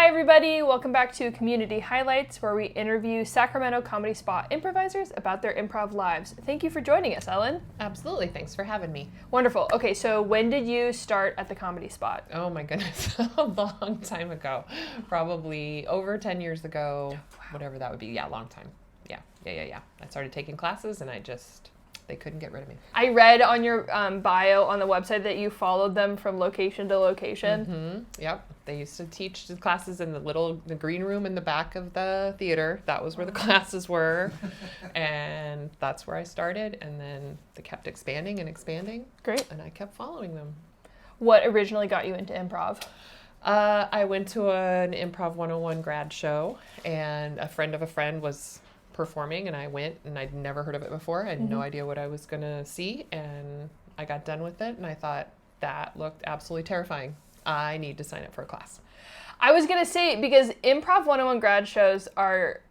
Hi everybody, welcome back to Community Highlights, where we interview Sacramento Comedy Spot improvisers about their improv lives. Thank you for joining us, Ellen. Absolutely, thanks for having me. Wonderful. Okay, so when did you start at the Comedy Spot? Oh my goodness, a long time ago. Probably over 10 years ago, whatever that would be. Yeah, long time. Yeah. I started taking classes and they couldn't get rid of me. I read on your bio on the website that you followed them from location to location. Mm-hmm. Yep. They used to teach the classes in the green room in the back of the theater. That was where the classes were. And that's where I started. And then they kept expanding and expanding. Great. And I kept following them. What originally got you into improv? I went to an Improv 101 grad show, and a friend of a friend was performing, and I went, and I'd never heard of it before. I had no idea what I was going to see, and I got done with it, and I thought, that looked absolutely terrifying. I need to sign up for a class. I was going to say, because Improv 101 grad shows are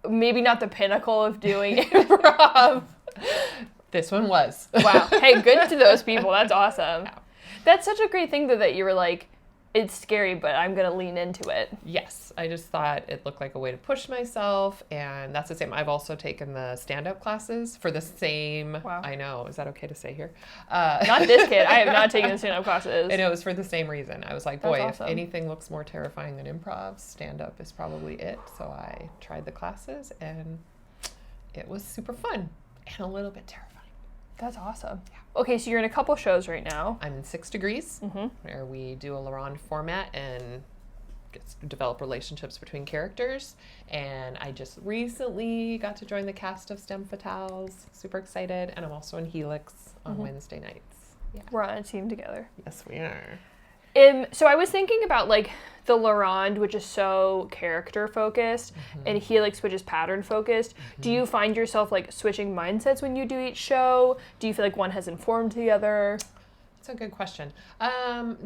maybe not the pinnacle of doing improv. This one was. Wow. Hey, good to those people. That's awesome. Yeah. That's such a great thing, though, that you were like, it's scary, but I'm going to lean into it. Yes. I just thought it looked like a way to push myself, and that's the same. I've also taken the stand-up classes for the same. Wow. I know. Is that okay to say here? Not this kid. I have not taken the stand-up classes. And it was for the same reason. I was like, boy, That's awesome. If anything looks more terrifying than improv, stand-up is probably it. So I tried the classes, and it was super fun and a little bit terrifying. That's awesome. Yeah. Okay, so you're in a couple shows right now. I'm in 6 Degrees, where we do a Laurent format and develop relationships between characters. And I just recently got to join the cast of Stem Fatales. Super excited. And I'm also in Helix on Wednesday nights. Yeah. We're on a team together. Yes, we are. So I was thinking about like the Laurent, which is so character focused, and Helix, which is pattern focused. Do you find yourself like switching mindsets when you do each show? Do you feel like one has informed the other? That's a good question.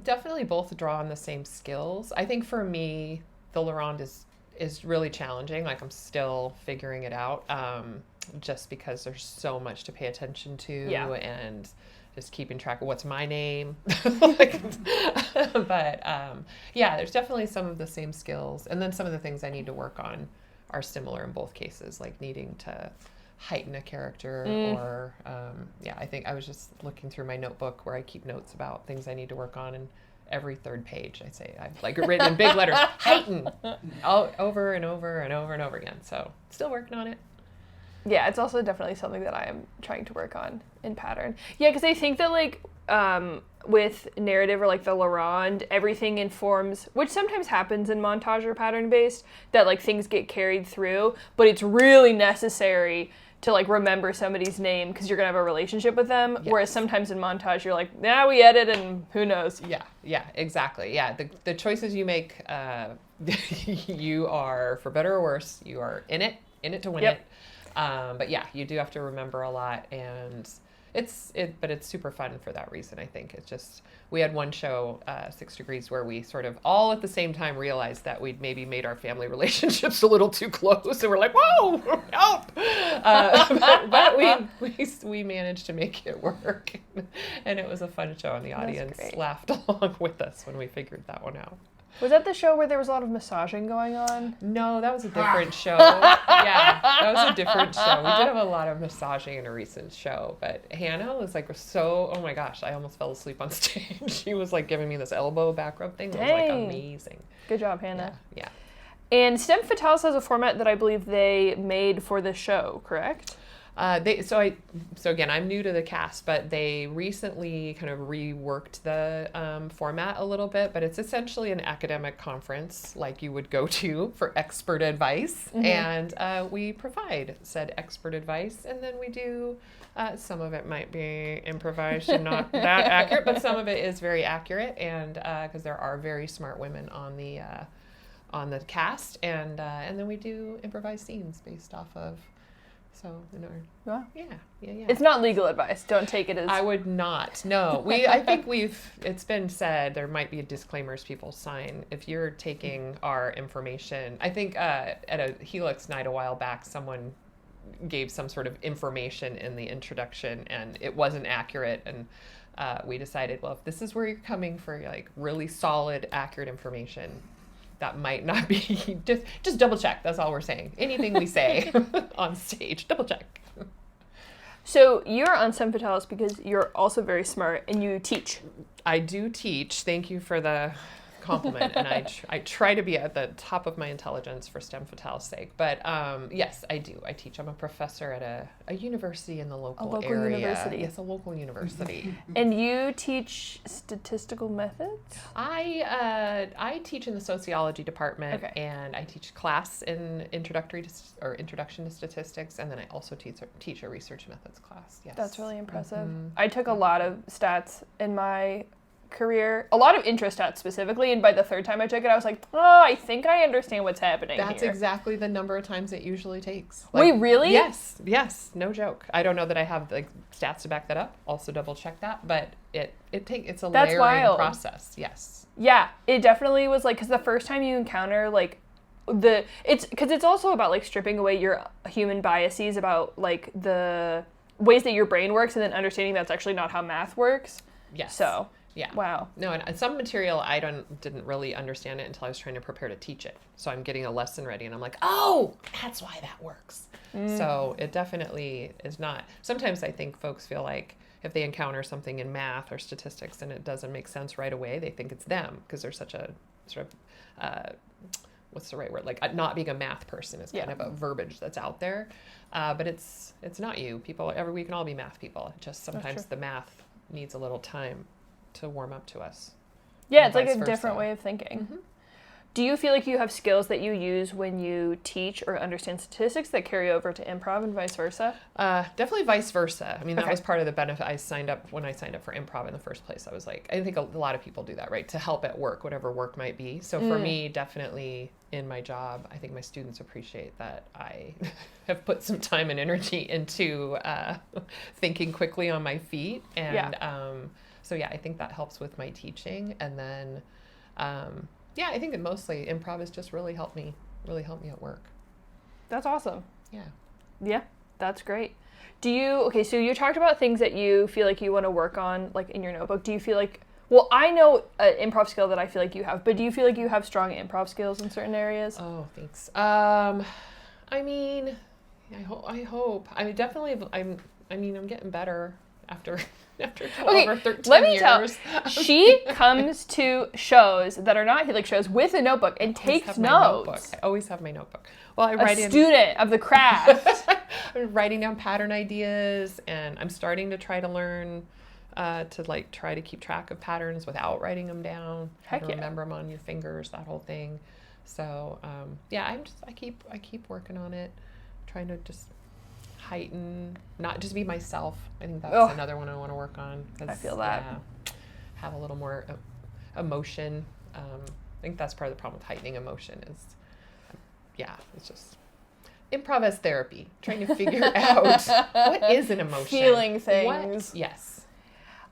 Definitely both draw on the same skills. I think for me, the Laurent is really challenging. Like I'm still figuring it out, just because there's so much to pay attention to, and just keeping track of what's my name. But there's definitely some of the same skills. And then some of the things I need to work on are similar in both cases, like needing to heighten a character or, I think I was just looking through my notebook where I keep notes about things I need to work on, and every third page I say, I've like written in big letters, heighten, over and over and over and over again. So still working on it. Yeah, it's also definitely something that I am trying to work on in pattern. Yeah, because I think that like with narrative or like the Laurent, everything informs, which sometimes happens in montage or pattern based, that like things get carried through, but it's really necessary to like remember somebody's name because you're gonna have a relationship with them. Yes. Whereas sometimes in montage you're like, we edit and who knows. Yeah, exactly. Yeah, the choices you make, you are, for better or worse, you are in it to win it. But yeah, you do have to remember a lot, and but it's super fun for that reason. I think it's just, we had one show, 6 Degrees, where we sort of all at the same time realized that we'd maybe made our family relationships a little too close, and we're like, whoa, help! But we managed to make it work, and it was a fun show, and the audience laughed along with us when we figured that one out. Was that the show where there was a lot of massaging going on? No, that was a different show. Yeah, that was a different show. We did have a lot of massaging in a recent show, but Hannah was like oh my gosh, I almost fell asleep on stage. She was like giving me this elbow back rub thing. It was like amazing. Good job, Hannah. Yeah. And Stem Fatales has a format that I believe they made for the show, correct? So again, I'm new to the cast, but they recently kind of reworked the format a little bit, but it's essentially an academic conference like you would go to for expert advice. And we provide said expert advice, and then we do, some of it might be improvised and not that accurate, but some of it is very accurate, and because there are very smart women on the cast, and then we do improvised scenes based off of. So, yeah. It's not legal advice. Don't take it as... I would not. No. I think it's been said, there might be disclaimers people sign. If you're taking our information, I think at a Helix night a while back, someone gave some sort of information in the introduction, and it wasn't accurate. And we decided, well, if this is where you're coming for like really solid, accurate information, that might not be, just double check. That's all we're saying. Anything we say on stage, double check. So you're on Femme Fatales because you're also very smart and you teach. I do teach. Thank you for the compliment. And I try to be at the top of my intelligence for STEM Fatale's sake. But yes, I do. I teach. I'm a professor at a university in the local area. University. Yes, a local university. And you teach statistical methods? I teach in the sociology department, Okay. and I teach class in introduction to statistics, and then I also teach a research methods class. Yes. That's really impressive. Mm-hmm. I took a lot of stats in my career, a lot of intro stats specifically, and by the third time I took it, I was like, oh, I think I understand what's happening That's here. exactly the number of times it usually takes. Wait, really? Yes, no joke. I don't know that I have like stats to back that up. Also double check that, but it's a That's layering wild. process. Yes. Yeah, it definitely was like, because the first time you encounter like it's also about like stripping away your human biases about like the ways that your brain works and then understanding that's actually not how math works. Yes. So. Yeah. Wow. No, and some material I didn't really understand it until I was trying to prepare to teach it. So I'm getting a lesson ready and I'm like, oh, that's why that works. So it definitely is not. Sometimes I think folks feel like if they encounter something in math or statistics and it doesn't make sense right away, they think it's them because they're such a sort of, what's the right word? Like not being a math person is kind of a verbiage that's out there. But it's not you. We can all be math people. Just sometimes the math needs a little time to warm up to us. Yeah, it's like a different way of thinking. Mm-hmm. Do you feel like you have skills that you use when you teach or understand statistics that carry over to improv and vice versa? Definitely vice versa. I mean, that was part of the benefit. When I signed up for improv in the first place, I was like, I think a lot of people do that, right? To help at work, whatever work might be. So for me, definitely in my job, I think my students appreciate that I have put some time and energy into thinking quickly on my feet. And so yeah, I think that helps with my teaching. And then, yeah, I think that mostly improv has just really helped me at work. That's awesome. Yeah. Yeah, that's great. So you talked about things that you feel like you want to work on, like in your notebook. Do you feel like, well, I know an improv skill that I feel like you have, but do you feel like you have strong improv skills in certain areas? Oh, thanks. I mean, I hope. I definitely, I'm getting better after 12 or 13 let me years. She comes to shows that are not Helix shows with a notebook and takes notes. I always have my notebook. Well, student of the craft. I'm writing down pattern ideas, and I'm starting to try to learn to try to keep track of patterns without writing them down. Heck yeah. Remember them on your fingers, that whole thing. So yeah, I keep working on it, trying to just heighten, not just be myself. I think that's another one I want to work on. I feel that. Yeah, have a little more emotion. I think that's part of the problem with heightening emotion is, it's just improv as therapy, trying to figure out what is an emotion. Feeling things. Yes.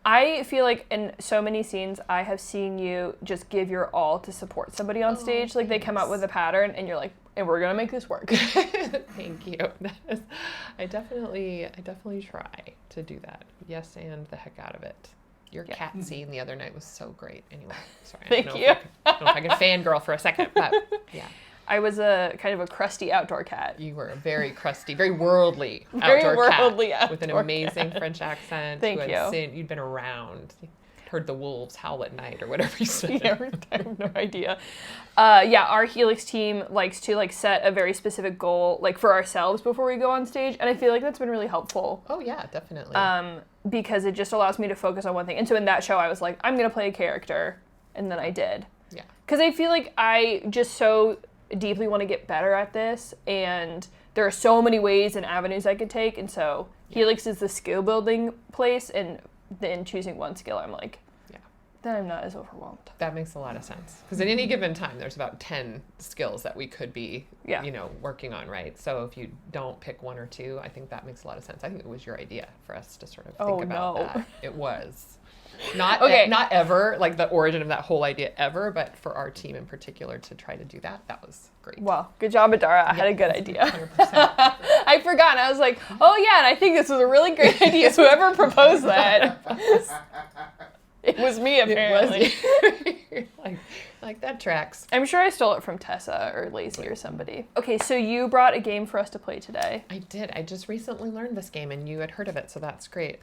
I feel like in so many scenes, I have seen you just give your all to support somebody on stage. Like they come out with a pattern and you're like, and we're going to make this work. Thank you. I definitely try to do that. Yes, and the heck out of it. Your cat scene the other night was so great. Anyway, sorry. Thank you. I don't know if I can fangirl for a second, but yeah. I was a kind of a crusty outdoor cat. You were a very crusty, very worldly outdoor cat with an amazing French accent. Thank you. You'd been around. Heard the wolves howl at night or whatever you said. Yeah, I have no idea. Our Helix team likes to set a very specific goal for ourselves before we go on stage, and I feel like that's been really helpful. Oh yeah, definitely. Because it just allows me to focus on one thing. And so in that show, I was like, I'm gonna play a character, and then I did. Yeah. Because I feel like I just so deeply want to get better at this, and there are so many ways and avenues I could take, and so Helix is the skill building place, and then choosing one skill, I'm like, then I'm not as overwhelmed. That makes a lot of sense. Because at any given time, there's about 10 skills that we could be, working on, right? So if you don't pick one or two, I think that makes a lot of sense. I think it was your idea for us to sort of think about that. It was. Not ever, the origin of that whole idea ever, but for our team in particular to try to do that was great. Wow. Good job, Adara. I had a good idea. 100%. I forgot. And I was like, oh yeah, and I think this was a really great idea. So whoever proposed that... It was me, apparently. It was Like, that tracks. I'm sure I stole it from Tessa or Lacey or somebody. Okay, so you brought a game for us to play today. I did. I just recently learned this game, and you had heard of it, so that's great.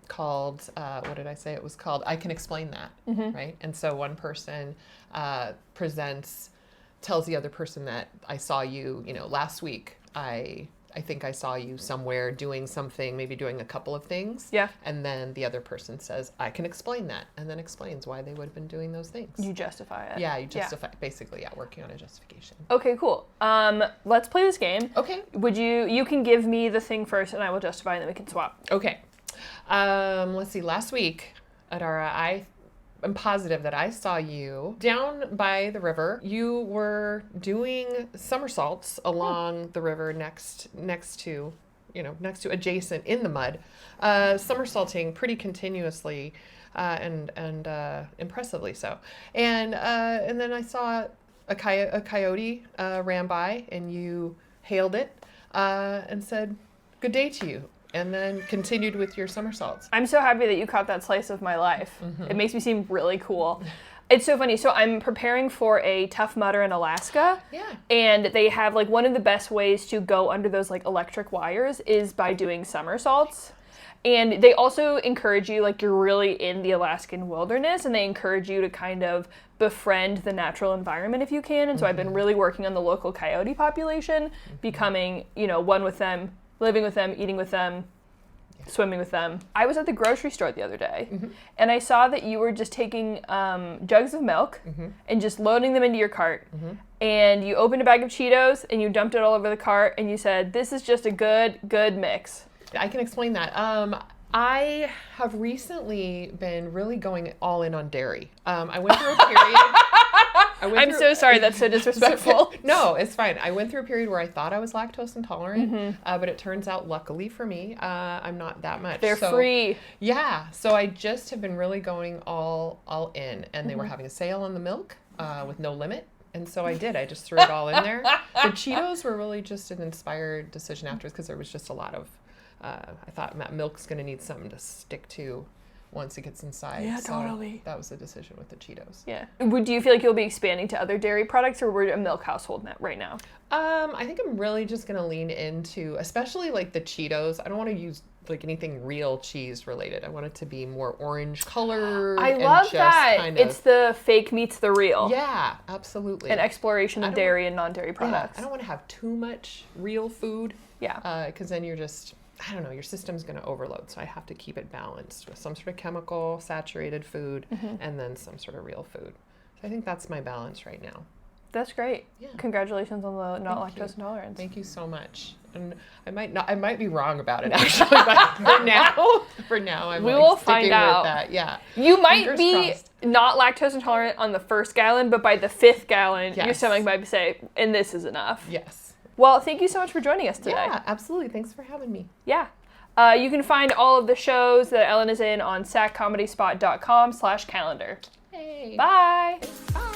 Called, what did I say? It was called I Can Explain That, right? And so one person tells the other person that I saw you, last week. I think I saw you somewhere doing something, maybe doing a couple of things. Yeah. And then the other person says, I can explain that, and then explains why they would have been doing those things. You justify it. Yeah, you justify, basically, working on a justification. Okay, cool. Let's play this game. Okay. You can give me the thing first, and I will justify, and then we can swap. Okay. Let's see. Last week, Adara, I'm positive that I saw you down by the river. You were doing somersaults along the river next to adjacent in the mud, somersaulting pretty continuously, and impressively so. And then I saw a coyote ran by, and you hailed it and said, "Good day to you." And then continued with your somersaults. I'm so happy that you caught that slice of my life. It makes me seem really cool. It's so funny. So I'm preparing for a Tough Mudder in Alaska. Yeah. And they have one of the best ways to go under those electric wires is by doing somersaults. And they also encourage you, you're really in the Alaskan wilderness, and they encourage you to kind of befriend the natural environment if you can. And so I've been really working on the local coyote population, becoming, one with them, living with them, eating with them, swimming with them. I was at the grocery store the other day, and I saw that you were just taking jugs of milk and just loading them into your cart. And you opened a bag of Cheetos, and you dumped it all over the cart, and you said, "This is just a good mix." I can explain that. I have recently been really going all in on dairy. I went through a period... I'm so sorry, that's so disrespectful. No, it's fine. I went through a period where I thought I was lactose intolerant, but it turns out, luckily for me, I'm not that much. They're free. Yeah, so I just have been really going all in, and they were having a sale on the milk with no limit, and so I did. I just threw it all in there. The Cheetos were really just an inspired decision afterwards, because there was just a lot of, I thought that milk's going to need something to stick to once it gets inside. Yeah, so totally. That was the decision with the Cheetos. Yeah. Do you feel like you'll be expanding to other dairy products, or we're a milk household right now? I think I'm really just going to lean into, especially the Cheetos. I don't want to use anything real cheese related. I want it to be more orange color. I love that. It's the fake meets the real. Yeah, absolutely. An exploration of dairy and non-dairy products. I don't want to have too much real food. Yeah. Because then you're just... I don't know, your system's going to overload, so I have to keep it balanced with some sort of chemical, saturated food, and then some sort of real food. So I think that's my balance right now. That's great. Yeah. Congratulations on the not lactose intolerance. Thank you so much. And I might be wrong about it actually, but for now, I'm we will sticking find out. With that. Yeah. You might be not lactose intolerant on the first gallon, but by the 5th gallon, your stomach might say, "And this is enough." Yes. Well, thank you so much for joining us today. Yeah, absolutely. Thanks for having me. Yeah. You can find all of the shows that Ellen is in on saccomedyspot.com/calendar. Hey. Bye. Bye.